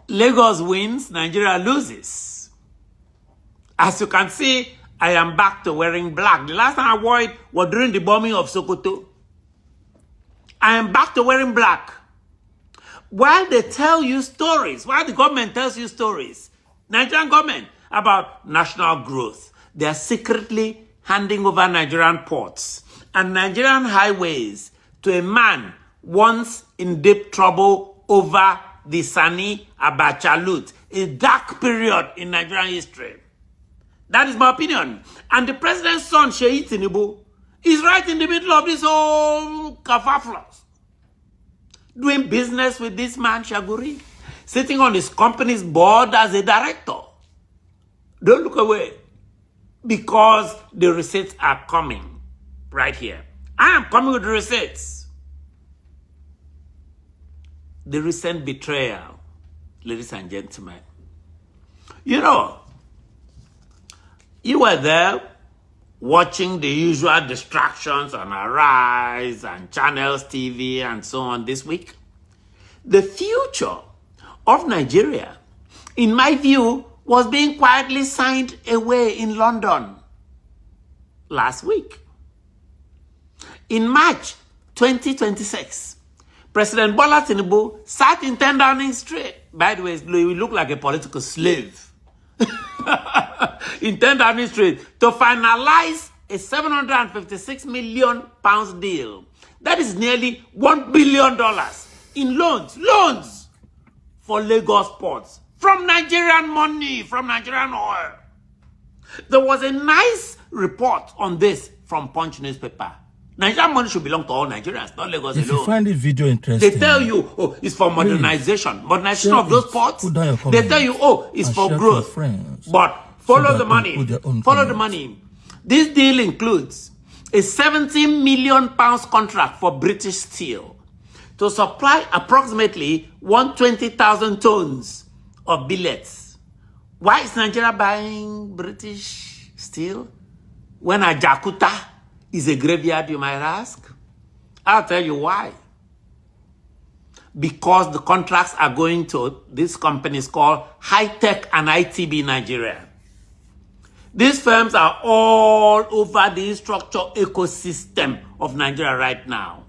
Lagos wins, Nigeria loses. As you can see, I am back to wearing black. The last time I wore it was during the bombing of Sokoto. I am back to wearing black. While they tell you stories, while the government tells you stories, Nigerian government, about national growth, they are secretly handing over Nigerian ports and Nigerian highways to a man once in deep trouble over the Sani Abacha loot, a dark period in Nigerian history. That is my opinion. And the president's son, Tinubu, is right in the middle of this whole kerfuffle, doing business with this man, Shaguri, sitting on his company's board as a director. Don't look away, because the receipts are coming right here. I am coming with the receipts. The recent betrayal, ladies and gentlemen. You know, you were there watching the usual distractions on Arise and Channels TV and so on this week. The future of Nigeria, in my view, was being quietly signed away in London last week. In March 2026, President Bola Tinubu sat in 10 Downing Street. By the way, he looked like a political slave. In 10 Downing Street to finalize a £756 million deal. That is nearly $1 billion in loans for Lagos ports. From Nigerian money, from Nigerian oil. There was a nice report on this from Punch newspaper. Nigerian money should belong to all Nigerians, not Lagos alone. If you find this video interesting, they tell you, oh, it's for modernization. Modernization of those ports. They tell you, oh, it's for growth. But follow the money. Follow the money. This deal includes a £70 million contract for British Steel to supply approximately 120,000 tons of billets. Why is Nigeria buying British Steel when Ajakuta is a graveyard, you might ask? I'll tell you why. Because the contracts are going to these companies called High Tech and ITB Nigeria. These firms are all over the structure ecosystem of Nigeria right now.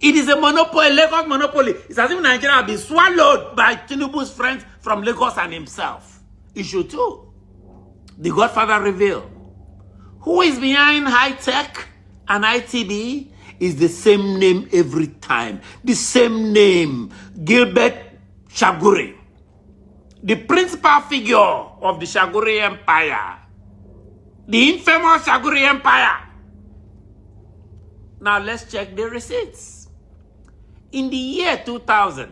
It is a monopoly, Lagos monopoly. It's as if Nigeria has been swallowed by Tinubu's friends from Lagos and himself. Issue 2. The Godfather reveal. Who is behind High Tech and ITB is the same name every time. The same name. Gilbert Shaguri. The principal figure of the Shaguri Empire. The infamous Shaguri Empire. Now let's check the receipts. In the year 2000,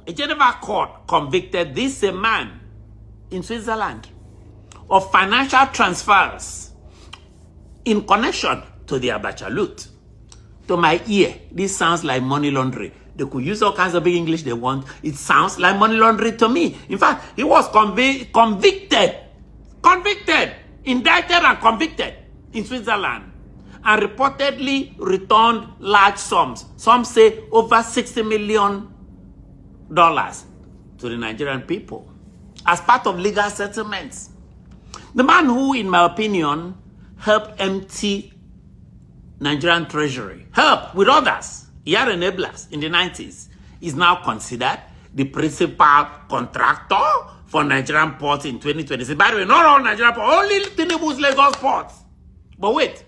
a Geneva court convicted this man in Switzerland of financial transfers in connection to the Abacha loot. To my ear, this sounds like money laundering. They could use all kinds of big English they want. It sounds like money laundering to me. In fact, he was convicted, indicted and convicted in Switzerland, and reportedly returned large sums. Some say over $60 million to the Nigerian people as part of legal settlements. The man who, in my opinion, helped empty Nigerian treasury, helped with others, he had enablers in the 90s, is now considered the principal contractor for Nigerian ports in 2026. By the way, not all Nigerian ports, only Tinubu's Lagos ports. But wait,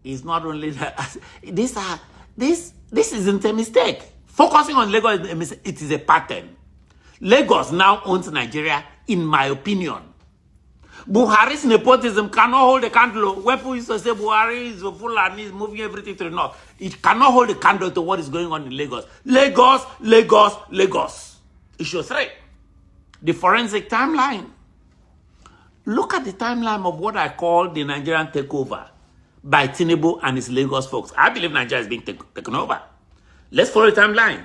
it's not only that. This isn't a mistake. Focusing on Lagos, it is a pattern. Lagos now owns Nigeria, in my opinion. Buhari's nepotism cannot hold a candle. When people used to say Buhari is full and is moving everything to the north, it cannot hold a candle to what is going on in Lagos. Lagos, Lagos, Lagos. Issue 3. The forensic timeline. Look at the timeline of what I call the Nigerian takeover by Tinubu and his Lagos folks. I believe Nigeria is being taken over. Let's follow the timeline.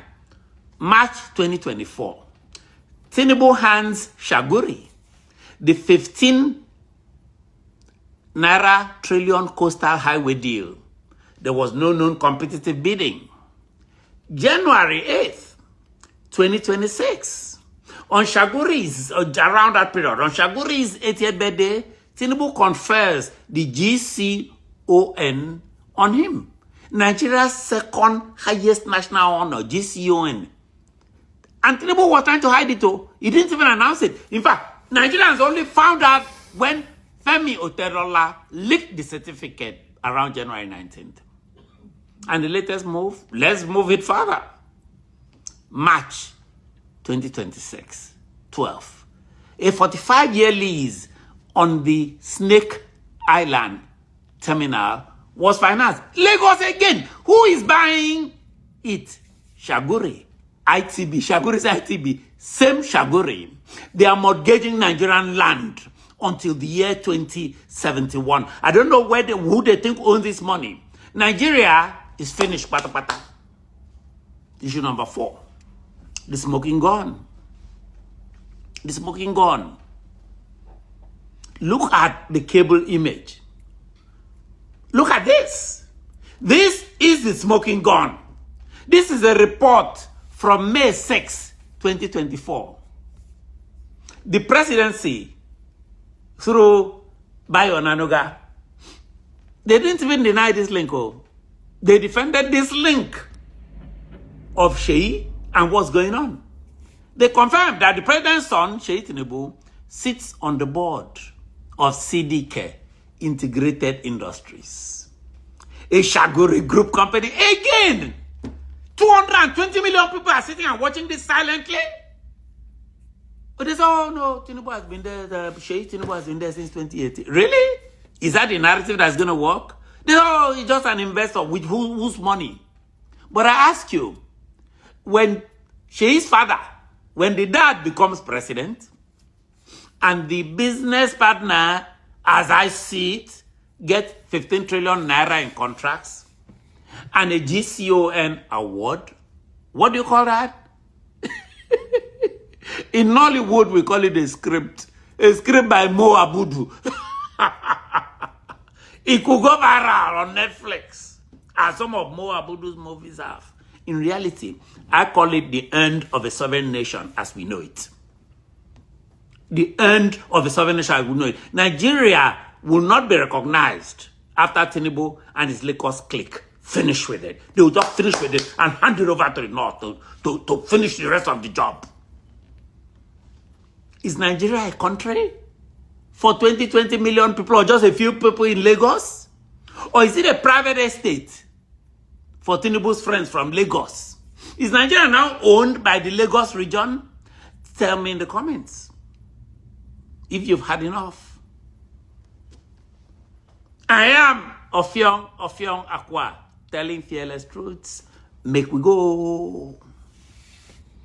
March 2024. Tinubu hands Shaguri the 15 trillion coastal highway deal. There was no known competitive bidding. January 8th, 2026. On Shaguri's, around that period, on Shaguri's 80th birthday, Tinubu confers the GCON on him. Nigeria's second highest national honor, GCON. And Tinubu was trying to hide it too. He didn't even announce it. In fact, Nigerians only found out when Femi Otedola leaked the certificate around January 19th. And the latest move, let's move it further. March 2026, 12. A 45-year lease on the Snake Island terminal was financed. Lagos again. Who is buying it? Shaguri. ITB. Shaguri's ITB. Same Shaguri. They are mortgaging Nigerian land until the year 2071. I don't know who they think owns this money. Nigeria is finished. Pata pata. Issue number 4. The smoking gun. The smoking gun. Look at the cable image. Look at this. This is the smoking gun. This is a report from May 6, 2024. The presidency, through Bayo Nanoga, they didn't even deny this link. They defended this link of Sheyi and what's going on. They confirmed that the president's son, Sheyi Tinubu, sits on the board of CDK, Integrated Industries, a Shaguri group company. Again, 220 million people are sitting and watching this silently. But they say, oh no, Tinubu has been there, Sheyi Tinubu has been there since 2018. Really? Is that the narrative that's going to work? They say, oh, he's just an investor with whose money? But I ask you, when Sheyi's father, when the dad becomes president, and the business partner, as I see it, get 15 trillion naira in contracts and a GCON award. What do you call that? In Nollywood, we call it a script. A script by Mo Abudu. It could go viral on Netflix, as some of Mo Abudu's movies have. In reality, I call it the end of a sovereign nation as we know it. The end of a sovereign nation as we know it. Nigeria will not be recognized after Tinubu and his Lagos clique finish with it. They will just finish with it and hand it over to the North to finish the rest of the job. Is Nigeria a country for 20 million people or just a few people in Lagos? Or is it a private estate for Tinubu's friends from Lagos? Is Nigeria now owned by the Lagos region? Tell me in the comments if you've had enough. I am Offiong Akwa, telling fearless truths. Make we go.